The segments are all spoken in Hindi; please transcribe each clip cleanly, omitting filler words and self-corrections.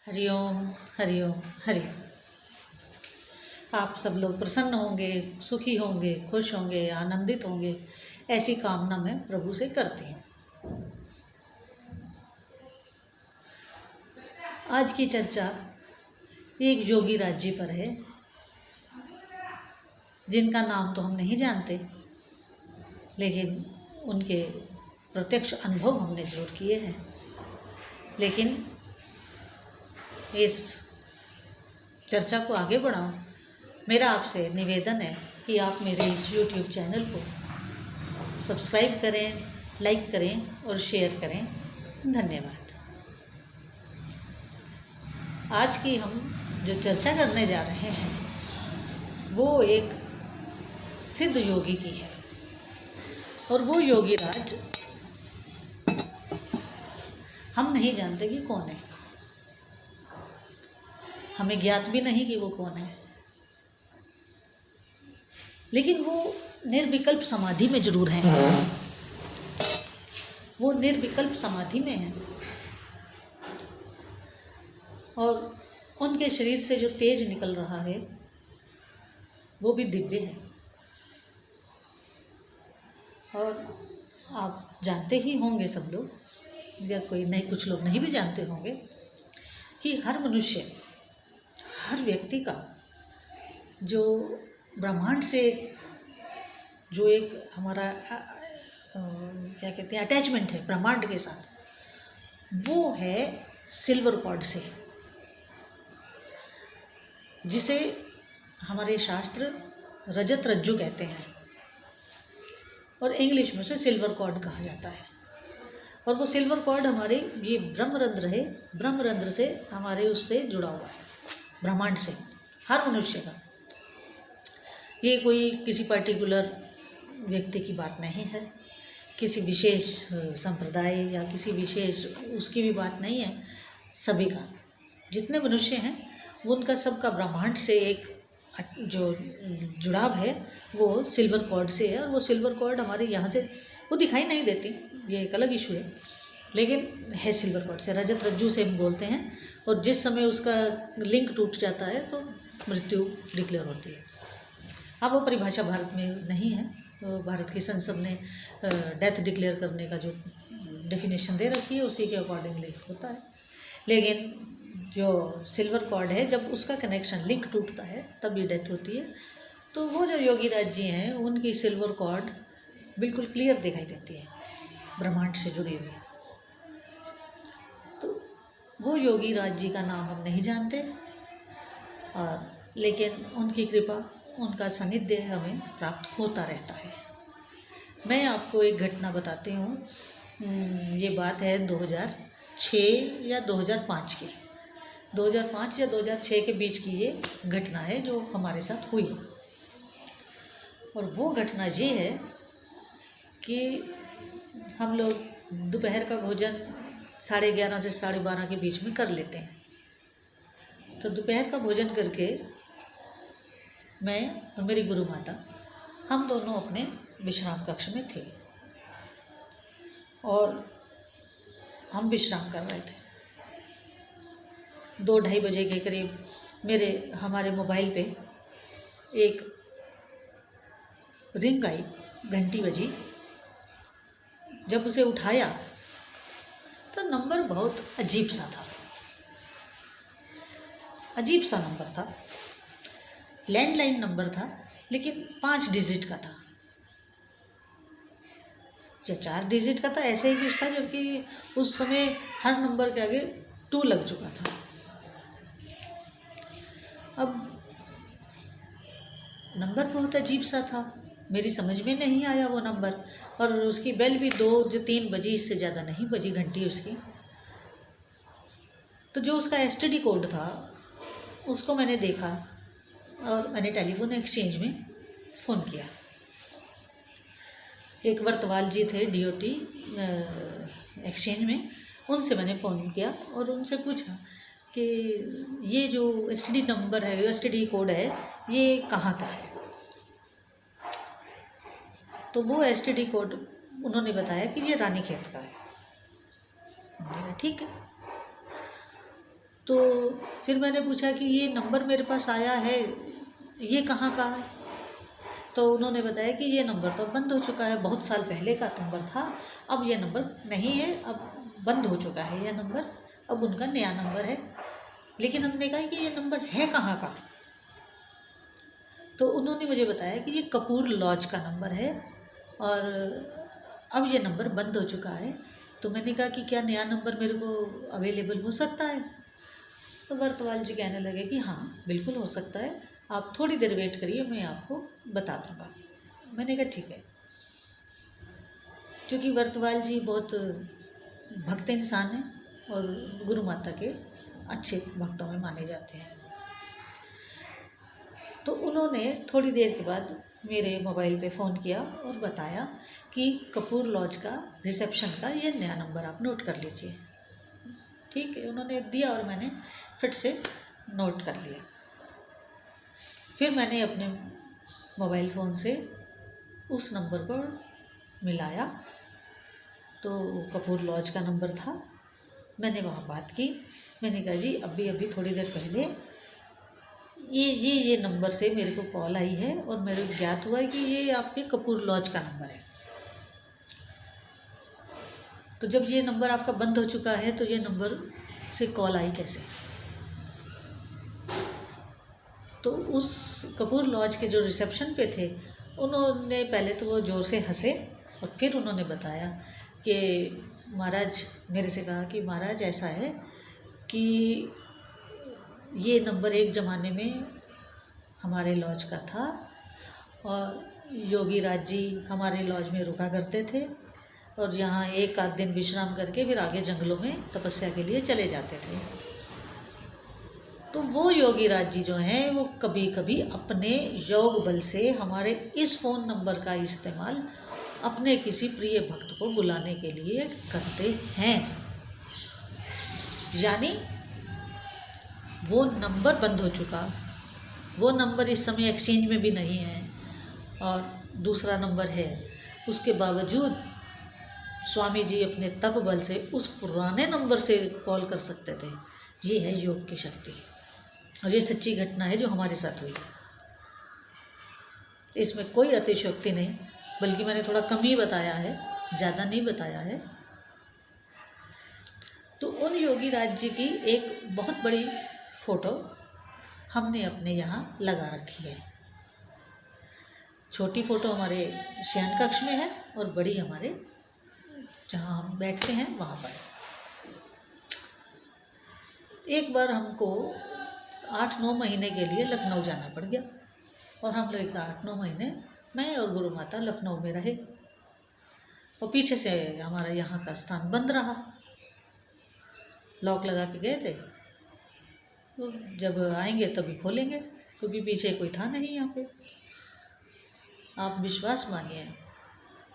हरिओम हरिओम हरिओम। आप सब लोग प्रसन्न होंगे, सुखी होंगे, खुश होंगे, आनंदित होंगे, ऐसी कामना मैं प्रभु से करती हूँ। आज की चर्चा एक योगी राज जी पर है, जिनका नाम तो हम नहीं जानते, लेकिन उनके प्रत्यक्ष अनुभव हमने जरूर किए हैं। लेकिन इस चर्चा को आगे बढ़ाऊं, मेरा आपसे निवेदन है कि आप मेरे इस YouTube चैनल को सब्सक्राइब करें, लाइक करें और शेयर करें। धन्यवाद। आज की हम जो चर्चा करने जा रहे हैं वो एक सिद्ध योगी की है, और वो योगी राज हम नहीं जानते कि कौन है। हमें ज्ञात भी नहीं कि वो कौन है, लेकिन वो निर्विकल्प समाधि में जरूर हैं। वो निर्विकल्प समाधि में हैं और उनके शरीर से जो तेज निकल रहा है वो भी दिव्य है। और आप जानते ही होंगे सब लोग, या कोई नहीं, कुछ लोग नहीं भी जानते होंगे, कि हर मनुष्य, हर व्यक्ति का जो ब्रह्मांड से जो एक हमारा क्या कहते हैं अटैचमेंट है ब्रह्मांड के साथ, वो है सिल्वर कॉर्ड से, जिसे हमारे शास्त्र रजत रज्जु कहते हैं और इंग्लिश में उसे सिल्वर कॉर्ड कहा जाता है। और वो सिल्वर कॉर्ड हमारे ये ब्रह्मरंध्र है, ब्रह्मरंध्र से हमारे उससे जुड़ा हुआ है, ब्रह्मांड से, हर मनुष्य का। ये कोई किसी पर्टिकुलर व्यक्ति की बात नहीं है, किसी विशेष संप्रदाय या किसी विशेष उसकी भी बात नहीं है। सभी का, जितने मनुष्य हैं उनका सबका ब्रह्मांड से एक जो जुड़ाव है वो सिल्वर कॉर्ड से है। और वो सिल्वर कॉर्ड हमारे यहाँ से वो दिखाई नहीं देती, ये एक अलग इशू है, लेकिन है सिल्वर कॉर्ड से, रजत रज्जु से हम बोलते हैं। और जिस समय उसका लिंक टूट जाता है तो मृत्यु डिक्लेयर होती है। अब वो परिभाषा भारत में नहीं है, तो भारत की संसद ने डेथ डिक्लेयर करने का जो डेफिनेशन दे रखी है उसी के अकॉर्डिंगली होता है। लेकिन जो सिल्वर कॉर्ड है, जब उसका कनेक्शन लिंक टूटता है तब ये डेथ होती है। तो वो जो योगी राज जी हैं उनकी सिल्वर कॉर्ड बिल्कुल क्लियर दिखाई देती है, ब्रह्मांड से जुड़ी हुई। तो वो योगी राज जी का नाम हम नहीं जानते, और लेकिन उनकी कृपा, उनका सानिध्य हमें प्राप्त होता रहता है। मैं आपको एक घटना बताती हूँ। ये बात है 2006 या 2005 की, 2005 या 2006 के बीच की ये घटना है जो हमारे साथ हुई। और वो घटना ये है कि हम लोग दोपहर का भोजन 11:30 से 12:30 के बीच में कर लेते हैं। तो दोपहर का भोजन करके मैं और मेरी गुरु माता, हम दोनों अपने विश्राम कक्ष में थे और हम विश्राम कर रहे थे। 2-2:30 बजे के करीब हमारे मोबाइल पे एक रिंग आई, घंटी बजी। जब उसे उठाया तो नंबर बहुत अजीब सा था, अजीब सा नंबर था। लैंडलाइन नंबर था, लेकिन 5 डिजिट का था या 4 डिजिट का था, ऐसे ही कुछ था, जबकि उस समय हर नंबर के आगे 2 लग चुका था। अब नंबर बहुत अजीब सा था, मेरी समझ में नहीं आया वो नंबर, और उसकी बेल भी 2-3 बजी, इससे ज़्यादा नहीं बजी घंटी उसकी। तो जो उसका एसटीडी कोड था उसको मैंने देखा और मैंने टेलीफोन एक्सचेंज में फ़ोन किया। एक वर्तवाल जी थे डीओटी एक्सचेंज में, उनसे मैंने फ़ोन किया और उनसे पूछा कि ये जो एसटीडी नंबर है, एसटीडी कोड है, ये कहाँ का है। तो वो एसटीडी कोड उन्होंने बताया कि ये रानीखेत का है। मैंने कहा ठीक है। तो फिर मैंने पूछा कि ये नंबर मेरे पास आया है, ये कहाँ का है? तो उन्होंने बताया कि ये नंबर तो बंद हो चुका है, बहुत साल पहले का नंबर था, अब ये नंबर नहीं है, अब बंद हो चुका है ये नंबर, अब उनका नया नंबर है। लेकिन हमने कहा कि ये नंबर है कहाँ का? तो उन्होंने मुझे बताया कि ये कपूर लॉज का नंबर है और अब ये नंबर बंद हो चुका है। तो मैंने कहा कि क्या नया नंबर मेरे को अवेलेबल हो सकता है? तो वर्तवाल जी कहने लगे कि हाँ बिल्कुल हो सकता है, आप थोड़ी देर वेट करिए, मैं आपको बता दूँगा। मैंने कहा ठीक है। क्योंकि वर्तवाल जी बहुत भक्त इंसान हैं और गुरु माता के अच्छे भक्तों में माने जाते हैं। तो उन्होंने थोड़ी देर के बाद मेरे मोबाइल पे फ़ोन किया और बताया कि कपूर लॉज का रिसेप्शन का ये नया नंबर आप नोट कर लीजिए। ठीक है, उन्होंने दिया और मैंने फिर से नोट कर लिया। फिर मैंने अपने मोबाइल फ़ोन से उस नंबर पर मिलाया तो कपूर लॉज का नंबर था। मैंने वहाँ बात की, मैंने कहा जी अभी थोड़ी देर पहले ये नंबर से मेरे को कॉल आई है और मेरे को ज्ञात हुआ है कि ये आपके कपूर लॉज का नंबर है। तो जब ये नंबर आपका बंद हो चुका है तो ये नंबर से कॉल आई कैसे? तो उस कपूर लॉज के जो रिसेप्शन पे थे उन्होंने पहले तो वो ज़ोर से हंसे और फिर उन्होंने बताया कि महाराज, मेरे से कहा कि महाराज ऐसा है कि ये नंबर एक ज़माने में हमारे लॉज का था और योगी राज जी हमारे लॉज में रुका करते थे और यहाँ एक आध दिन विश्राम करके फिर आगे जंगलों में तपस्या के लिए चले जाते थे। तो वो योगी राज जी जो हैं वो कभी कभी अपने योग बल से हमारे इस फ़ोन नंबर का इस्तेमाल अपने किसी प्रिय भक्त को बुलाने के लिए करते हैं। यानी वो नंबर बंद हो चुका, वो नंबर इस समय एक्सचेंज में भी नहीं है और दूसरा नंबर है, उसके बावजूद स्वामी जी अपने तप बल से उस पुराने नंबर से कॉल कर सकते थे। ये है योग की शक्ति और ये सच्ची घटना है जो हमारे साथ हुई। इसमें कोई अतिशयोक्ति नहीं, बल्कि मैंने थोड़ा कम ही बताया है, ज़्यादा नहीं बताया है। तो उन योगी राज जी की एक बहुत बड़ी फ़ोटो हमने अपने यहाँ लगा रखी है। छोटी फ़ोटो हमारे शयन कक्ष में है और बड़ी हमारे जहाँ हम बैठते हैं वहाँ पर। एक बार हमको 8-9 महीने के लिए लखनऊ जाना पड़ गया और हम लोग 8-9 महीने मैं और गुरु माता लखनऊ में रहे और पीछे से हमारा यहाँ का स्थान बंद रहा, लॉक लगा के गए थे। तो जब आएंगे तभी खोलेंगे, क्योंकि पीछे कोई था नहीं यहाँ पे। आप विश्वास मानिए,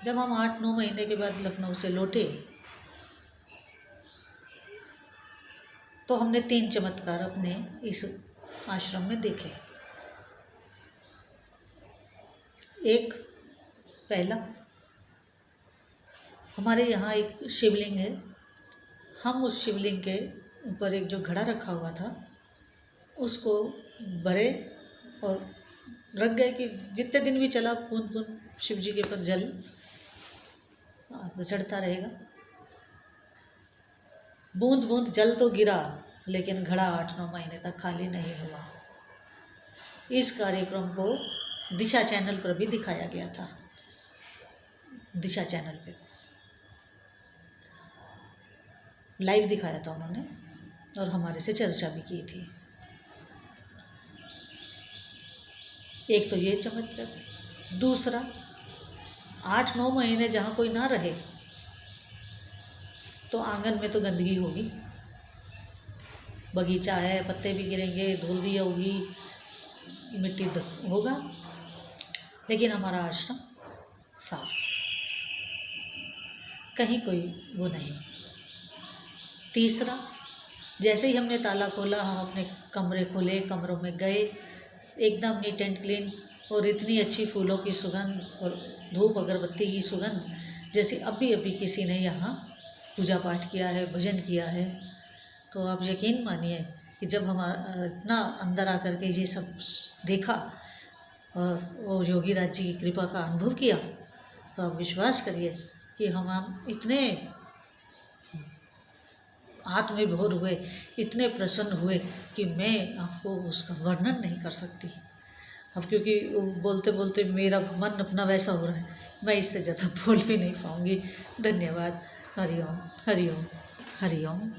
जब हम 8-9 महीने के बाद लखनऊ से लौटे तो हमने 3 चमत्कार अपने इस आश्रम में देखे। एक, पहला, हमारे यहाँ एक शिवलिंग है, हम उस शिवलिंग के ऊपर एक जो घड़ा रखा हुआ था उसको भरे और रख गए कि जितने दिन भी चला बूंद बूंद शिव जी के ऊपर जल तो चढ़ता रहेगा। बूंद बूंद जल तो गिरा लेकिन घड़ा 8-9 महीने तक खाली नहीं हुआ। इस कार्यक्रम को दिशा चैनल पर भी दिखाया गया था, दिशा चैनल पे लाइव दिखाया था उन्होंने और हमारे से चर्चा भी की थी। एक तो ये चमत्कार। दूसरा, 8-9 महीने जहाँ कोई ना रहे तो आंगन में तो गंदगी होगी, बगीचा है, पत्ते भी गिरेंगे, धूल भी होगी, मिट्टी होगा, लेकिन हमारा आश्रम साफ, कहीं कोई वो नहीं। तीसरा, जैसे ही हमने ताला खोला हम अपने कमरे खोले, कमरों में गए, एकदम नीट एंड क्लीन और इतनी अच्छी फूलों की सुगंध और धूप अगरबत्ती की सुगंध जैसे अभी किसी ने यहाँ पूजा पाठ किया है, भजन किया है। तो आप यकीन मानिए कि जब हम इतना अंदर आकर के ये सब देखा और वो योगी राज जी की कृपा का अनुभव किया, तो आप विश्वास करिए कि हम इतने आत्मविभोर हुए, इतने प्रसन्न हुए कि मैं आपको उसका वर्णन नहीं कर सकती। अब क्योंकि बोलते बोलते मेरा मन अपना वैसा हो रहा है, मैं इससे ज़्यादा बोल भी नहीं पाऊँगी। धन्यवाद। हरि ओम, हरि ओम, हरि ओम।